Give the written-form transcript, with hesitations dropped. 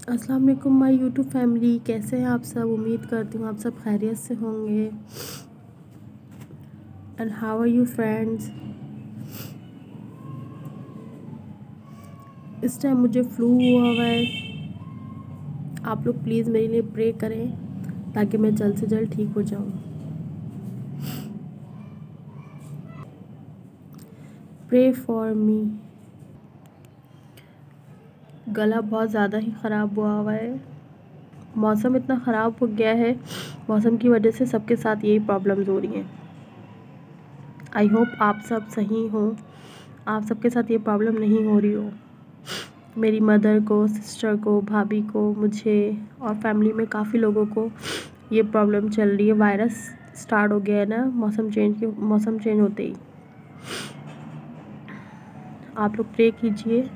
अस्सलाम वालेकुम my YouTube family, कैसे हैं आप सब। उम्मीद करती हूँ आप सब खैरियत से होंगे। And how are you friends. इस टाइम मुझे फ्लू हुआ हुआ है। आप लोग प्लीज़ मेरे लिए प्रे करें ताकि मैं जल्द से जल्द ठीक हो जाऊँ। Pray for me. गला बहुत ज़्यादा ही ख़राब हुआ हुआ है। मौसम इतना ख़राब हो गया है, मौसम की वजह से सबके साथ यही प्रॉब्लम्स हो रही हैं। आई होप आप सब सही हो, आप सबके साथ ये प्रॉब्लम नहीं हो रही हो। मेरी मदर को, सिस्टर को, भाभी को, मुझे और फैमिली में काफ़ी लोगों को ये प्रॉब्लम चल रही है। वायरस स्टार्ट हो गया है ना, मौसम चेंज होते ही। आप लोग प्रे कीजिए